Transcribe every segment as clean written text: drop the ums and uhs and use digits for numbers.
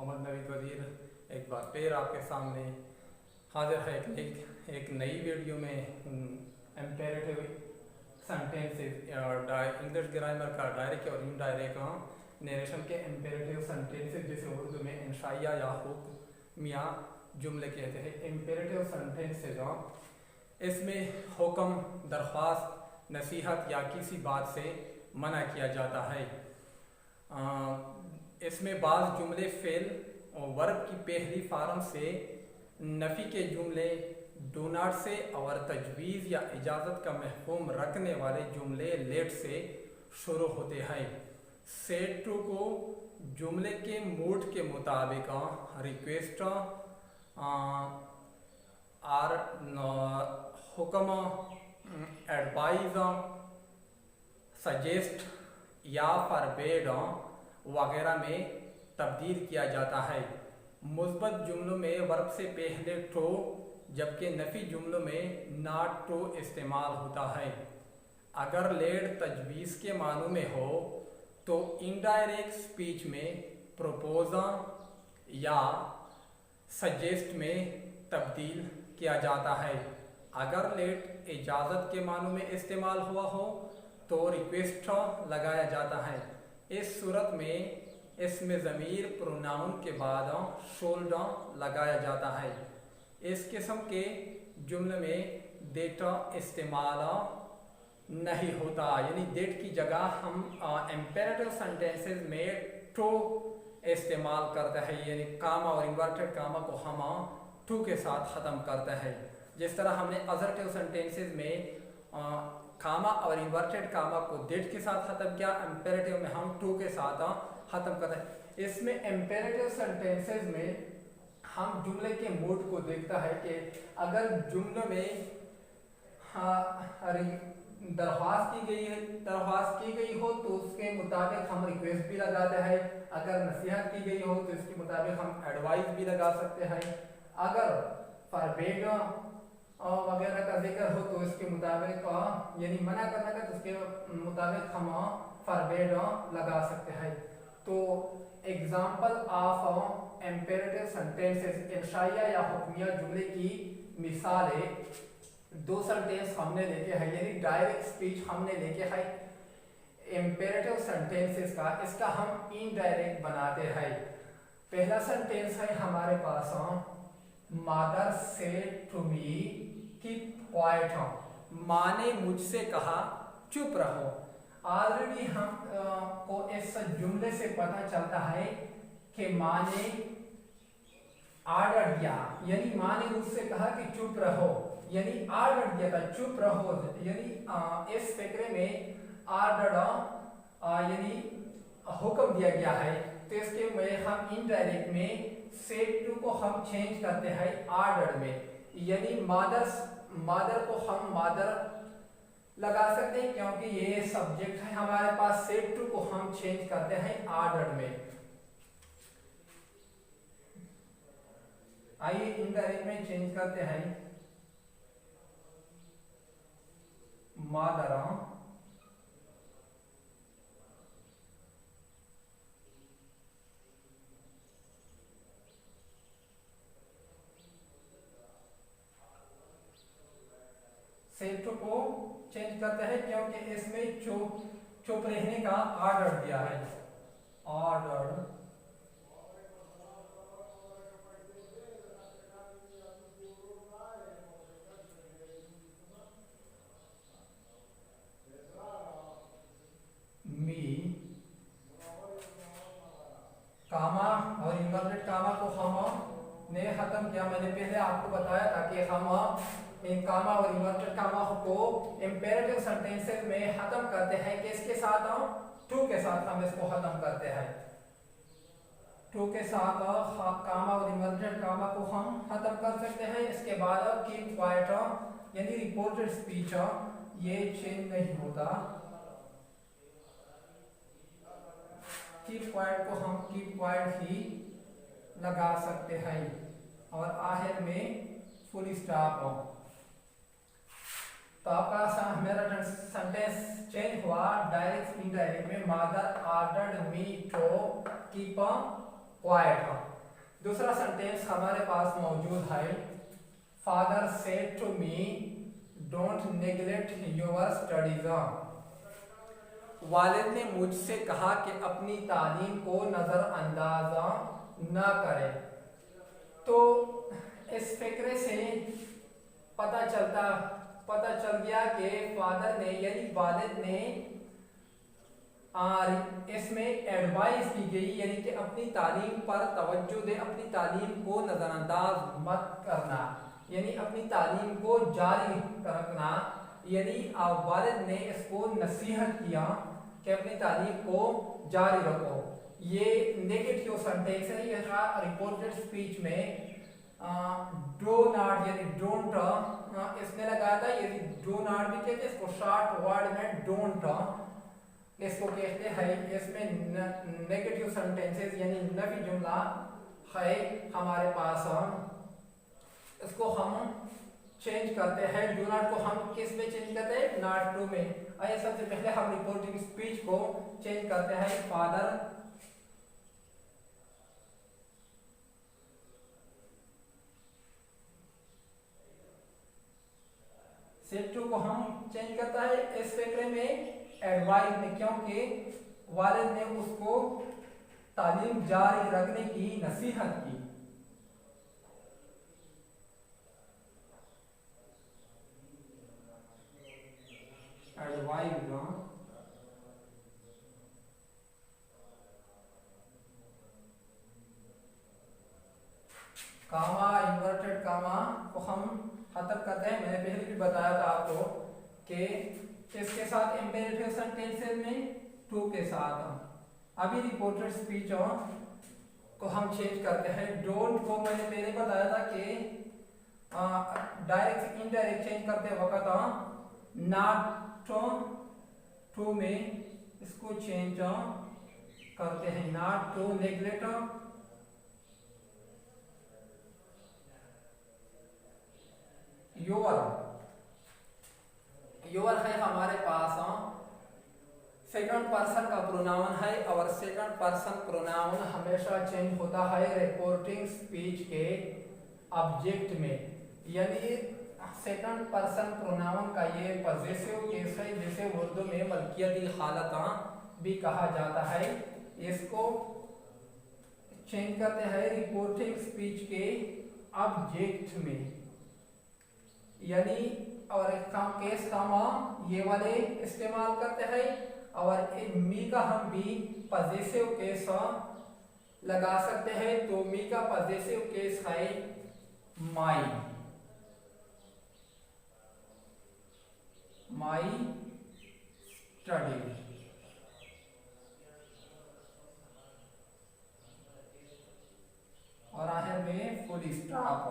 मोहम्मद नवीद वज़ीर एक बार फिर आपके सामने हाजिर है एक नई वीडियो में एम्पेरेटिव सेंटेंसेस इंग्लिश ग्रामर का डायरेक्ट और इनडायरेक्ट नरेशन के एम्पेरेटिव सेंटेंसेस जिसे उर्दू में इंशाइया या हुक्मिया जुमले कहते हैं। एम्पेरेटिव सेंटेंसेस इसमें हुक्म, दरख्वास्त, नसीहत या किसी बात से मना किया जाता है। इसमें बाज़ जुमले फ़ेल और वर्ब की पहली फार्म से, नफ़ी के जुमले डू नॉट से और तजवीज़ या इजाज़त का महफूम रखने वाले जुमले लेट से शुरू होते हैं। सेड टू को जुमले के मूड के मुताबिक रिक्वेस्ट और हुक्म, एडवाइज, सजेस्ट या फॉरबेड वगैरह में तब्दील किया जाता है। मुस्बत जुमलों में वर्ब से पहले टू जबकि नफ़ी जुमलों में नॉट टू इस्तेमाल होता है। अगर लेट तजवीज़ के मानों में हो तो इनडायरेक्ट स्पीच में प्रपोज़ या सजेस्ट में तब्दील किया जाता है। अगर लेट इजाज़त के मानों में इस्तेमाल हुआ हो तो रिक्वेस्ट लगाया जाता है। इस सूरत में इसमें ज़मीर प्रोनाउन के बाद शोल्ड लगाया जाता है। इस किस्म के जुमले में डेट इस्तेमाल नहीं होता, यानी डेट की जगह हम एम्पेरेटिव सेंटेंसेस में टू इस्तेमाल करते हैं, यानी कामा और इन्वर्टेड कामा को हम टू के साथ ख़त्म करते हैं। जिस तरह हमने असर्टिव सेंटेंसेस में कामा और इन्वर्टेड कामा को डेट के साथ ख़त्म किया, एम्पेरेटिव में हम टू के साथ ख़त्म करते हैं। इसमें एम्पेरेटिव सेंटेंसेस में हम जुमले के मूड को देखता है कि अगर जुमले में दरख्वास्त की गई हो तो उसके मुताबिक हम रिक्वेस्ट भी लगाते हैं। अगर नसीहत की गई हो तो इसके मुताबिक हम एडवाइस भी लगा सकते हैं। अगर फॉरबेड वगैरह का जिक्र हो तो इसके मुताबिक यानी मना करना का तो उसके मुताबिक हम फॉरबेड लगा सकते हैं। तो एग्जाम्पल ऑफ एम्पेरेटिव सेंटेंसेस, इंशाइया या हुक्मिया जुमले की मिसालें, दो सेंटेंस हमने लेके हैं, यानी डायरेक्ट स्पीच हमने लेके है एम्पेरेटिव सेंटेंसेस का, इसका हम इनडायरेक्ट बनाते हैं। पहला सेंटेंस है हमारे पास mother said to me keep quiet, माँ ने मुझसे कहा चुप रहो। ऑलरेडी हम को इस जुमले से पता चलता है कि माँ ने ऑर्डर दिया, यानी माँ ने मुझसे कहा कि चुप रहो, यानी ऑर्डर दिया था चुप रहो, यानी इस फिक्रे में ऑर्डर यानी हुक्म दिया गया है। तो इसके में हम इनडायरेक्ट में सेड टू को हम चेंज करते हैं ऑर्डर में, यानी मदर को हम मदर लगा सकते हैं क्योंकि ये सब्जेक्ट है हमारे पास। सेड टू को हम चेंज करते हैं ऑर्डर में। आइए इनडायरेक्ट में चेंज करते हैं मदर सेड टू को चेंज करते हैं क्योंकि इसमें चुप रहने का ऑर्डर दिया है। ऑर्डर मी, कामा और इन्वर्टेड कामा को हमने खत्म किया। मैंने पहले आपको बताया था कि हम इन कामा और इन्वर्टेड कामा को इम्पेरेटिव सेंटेंसेस में खत्म करते हैं कि इसके साथ टू के साथ हम इसको खत्म करते हैं। टू के साथ कामा और इन्वर्टेड कामा को हम खत्म कर सकते हैं। इसके बाद कीप क्वाइट यानी रिपोर्टेड स्पीच, ये चेंज नहीं होता। कीप क्वाइट को हम कीप क्वाइट ही लगा सकते हैं और आखिर में फुल स्टॉप। तो आपका मेरा सेंटेंस चेंज हुआ डायरेक्ट इनडायरेक्ट में। Mother ordered me to keep quiet. दूसरा सेंटेंस हमारे पास मौजूद है, father said to me don't neglect your studies. वालिद ने मुझसे कहा कि अपनी तालीम को नज़रअंदाज न करें। तो इस फिक्रे से पता चल गया कि फादर ने यानी वालिद ने इसमें एडवाइस की गई यानी कि अपनी तालीम पर तवज्जो दे, अपनी तालीम को नज़रअंदाज मत करना, यानी अपनी तालीम को जारी रखना। यानी वालिद ने इसको नसीहत किया कि अपनी तालीम को जारी रखो। ये नेगेटिव सेंटेंस है, ये रिपोर्टेड स्पीच में डो नॉट यानी डोंट इसने लगाया था, यानी डो नॉट भी कहते हैं इसको, शॉर्ट वर्ड में डोंट इसको कहते हैं। इसमें नेगेटिव सेंटेंसेस यानी नफी जुमला है हमारे पास, इसको हम चेंज करते हैं। डू नॉट को हम किस में चेंज करते हैं, नॉट टू में। आइए सबसे पहले हम रिपोर्टिंग स्पीच को चेंज करते हैं। फादर सेड टू को हम चेंज करता है इस फिक्रे में एडवाइस में, क्योंकि वालिद ने उसको तालीम जारी रखने की नसीहत की। एडवाइस कामा इन्वर्टेड कामा को हम खत्म करते हैं। मैंने पहले भी बताया था आपको कि किसके साथ, इंपेरेटिव सेंटेंसेस में टू के साथ। अभी रिपोर्टेड स्पीच को हम चेंज करते हैं। डोंट को मैंने पहले बताया था कि डायरेक्ट इनडायरेक्ट चेंज करते वक्त नॉट टू में इसको चेंज करते हैं, नॉट टू नेग्लेक्ट योर है हमारे पास सेकंड पर्सन का प्रोनाउन है, और सेकंड पर्सन प्रोनाउन हमेशा चेंज होता है रिपोर्टिंग स्पीच के ऑब्जेक्ट में। यानी सेकंड पर्सन प्रोनाउन का ये पॉजेसिव केस है, जिसे उर्दू में मलकियती हालत भी कहा जाता है। इसको चेंज करते हैं रिपोर्टिंग स्पीच के ऑब्जेक्ट में, यानी और काम केस कामा ये वाले इस्तेमाल करते हैं, और मी का हम भी पॉजेसिव केस लगा सकते हैं। तो मी का पॉजेसिव केस है माई स्टडी। और आखिर में full stop.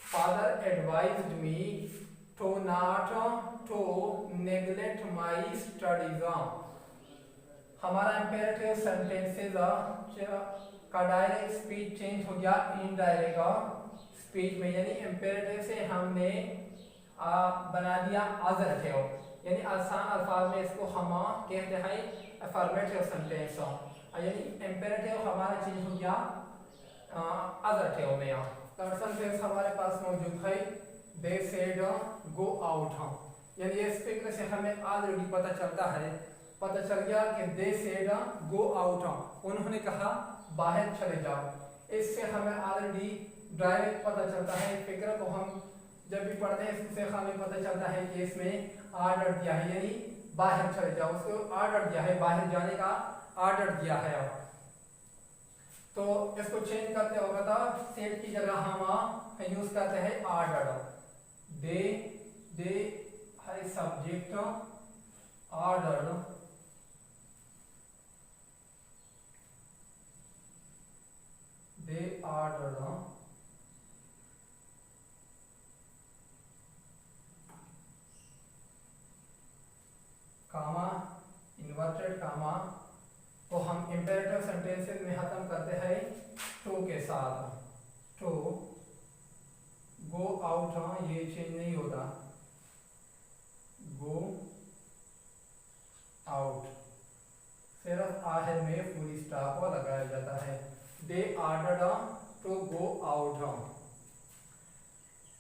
Father advised me to not to neglect my studies. हमारा इंपेरेटिव सेंटेंसेस का डायरेक्ट स्पीच चेंज हो गया इनडायरेक्ट स्पीच में, यानी इंपेरेटिव से हमने बना दिया अजर्टिव, यानी आसान अल्फाज में इसको हम कहते हैं अफर्मेटिव सेंटेंस। यानी इंपेरेटिव हमारा चेंज हो गया अजर्टिव में। थर्ड सेंटेंस हमारे पास मौजूद है, दे सेड गो आउट। यानी इस फिक्र से हमें ऑलरेडी पता चल गया कि दे सेड गो आउट, उन्होंने कहा बाहर चले जाओ। इससे हमें ऑलरेडी डायरेक्ट पता चलता है, फिक्र को हम जब भी पढ़ते हैं इससे हमें पता चलता है कि इसमें ऑर्डर दिया है, यानी बाहर चले जाओ, उसको ऑर्डर दिया है, बाहर जाने का ऑर्डर दिया है। तो इसको चेंज करते वक्त सेड की जगह हम यूज करते हैं ऑर्डर। दे है सब्जेक्ट, ऑर्डर दे ऑर्डर कामा इन्वर्टेड कामा को हम इंपेरेटिव सेंटेंसेस में खत्म करते हैं टू के साथ। टू गो आउट ये चेंज नहीं होता, गो आउट सिर्फ आखिर में फुल स्टॉप लगाया जाता है। they ordered to go out.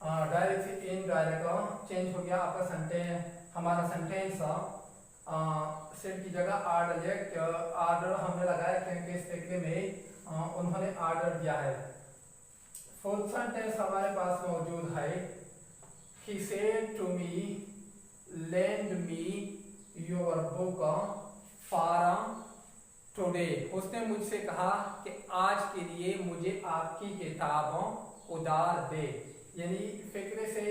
Direct से इनडायरेक्ट चेंज हो गया आपका सेंटेंस, हमारा सेंटेंस सिड की जगह आर्डर हमने लगाया क्योंकि इस फैक्ट्री में उन्होंने आर्डर दिया है। फोर्थ सेंटेंस हमारे पास मौजूद है, he said to me lend me your book for today। उसने मुझसे कहा कि आज के लिए मुझे आपकी किताब उधार दे। यानी फिक्रे से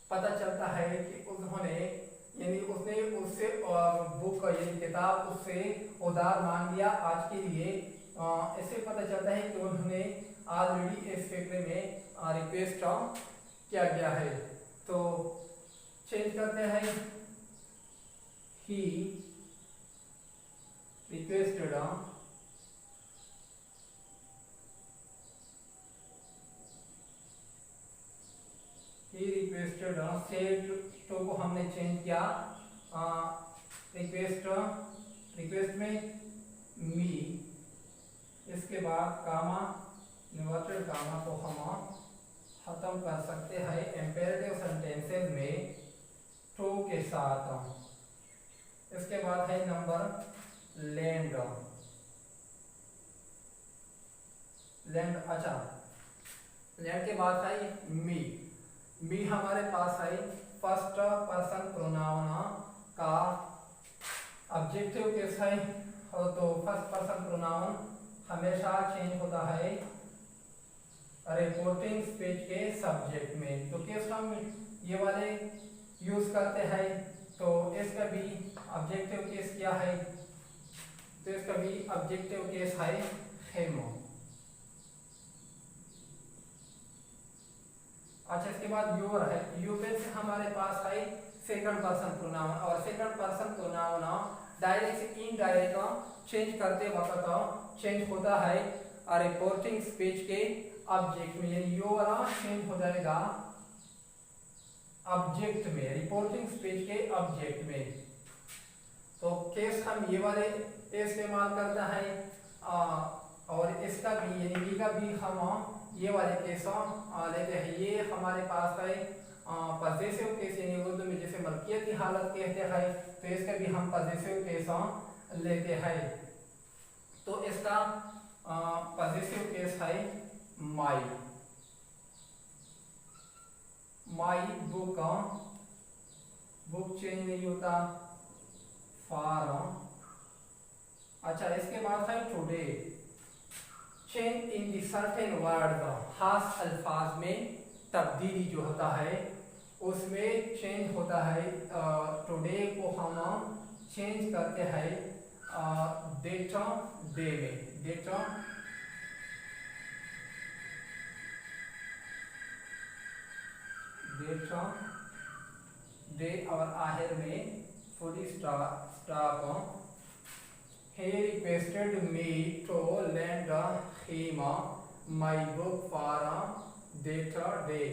पता चलता है कि उन्होंने यानी उसने उससे बुक यानी किताब उससे उधार मांग लिया आज के लिए। इससे पता चलता है कि उन्होंने ऑलरेडी इस फिक्रे में रिक्वेस्ट किया गया है। तो चेंज करते हैं, ही रिक्वेस्टेड सेड टू को हमने चेंज किया रिक्वेस्ट में मी, इसके बाद कामा इन्वर्टेड कामा को हम खत्म कर सकते हैं इंपेरेटिव सेंटेंसेस में टू के साथ। इसके बाद है नंबर लैंड। अच्छा, लैंड के बाद है मी हमारे पास है फर्स्ट पर्सन प्रोनाउन का ऑब्जेक्टिव केस है। तो फर्स्ट पर्सन प्रोनाउन हमेशा चेंज होता है रिपोर्टिंग स्पीच के सब्जेक्ट में। तो केस हम ये वाले यूज करते हैं। तो इसका भी ऑब्जेक्टिव केस क्या है, तो इसका भी ऑब्जेक्टिव केस है हेमो। अच्छा, इसके बाद योर है, यूपेन से हमारे पास है सेकंड पर्सन प्रोनाउन। और सेकंड पर्सन प्रोनाउन डायरेक्ट से इनडायरेक्ट चेंज करते वक्त चेंज होता है रिपोर्टिंग स्पीच के ऑब्जेक्ट में। यानी योर चेंज हो जाएगा ऑब्जेक्ट में, रिपोर्टिंग स्पीच के ऑब्जेक्ट में। तो केस हम ये वाले इस्तेमाल करता है और इसका भी यानी बी का भी हम ये वाले केस लेते हैं। ये हमारे पास है पॉजेसिव केस, यानी उर्दू में जैसे मलकियत की हालत कहते हैं, तो इसका भी हम पॉजेसिव केस लेते हैं। तो इसका पॉजेसिव केस है माई बुक चेंज नहीं होता फॉर। अच्छा, इसके बाद है today, change in the certain word, खास अल्फाज में तब्दीली जो होता है उसमें चेंज होता है। टुडे को हम चेंज करते हैं डेट डे में, डेट डे और आखिर में full stop. He requested me to lend him my book for that day।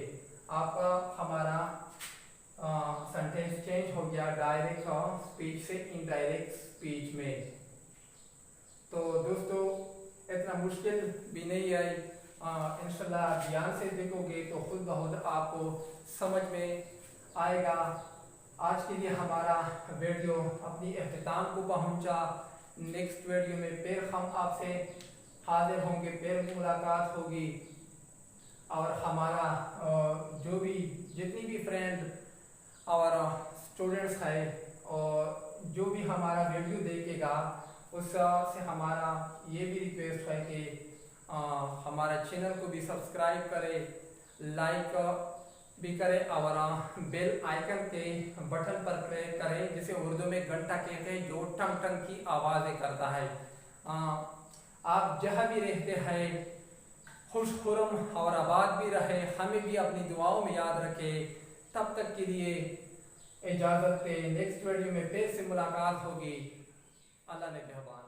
आपका हमारा सेंटेंस चेंज हो गया डायरेक्ट स्पीच से इनडायरेक्ट स्पीच में। तो दोस्तों इतना मुश्किल भी नहीं है, इंशाल्लाह ध्यान से देखोगे तो खुद ब खुद आपको समझ में आएगा। आज के लिए हमारा वीडियो अपनी इख्तिताम को पहुंचा। नेक्स्ट वीडियो में फिर हम आपसे हाजिर होंगे, फिर मुलाकात होगी। और हमारा जो भी जितनी भी फ्रेंड और स्टूडेंट्स है और जो भी हमारा वीडियो देखेगा उससे हमारा ये भी रिक्वेस्ट है कि हमारा चैनल को भी सब्सक्राइब करें, लाइक भी करें और बेल आइकन के बटन पर क्लिक करें, जिसे उर्दू में घंटा कहते हैं, जो टंग टंग की आवाज़ें करता है। आप जहाँ भी रहते हैं खुश खुरम और आबाद भी रहे, हमें भी अपनी दुआओं में याद रखें। तब तक के लिए इजाज़त दें, नेक्स्ट वीडियो में फिर से मुलाकात होगी। अल्लाह ने मेहरबान।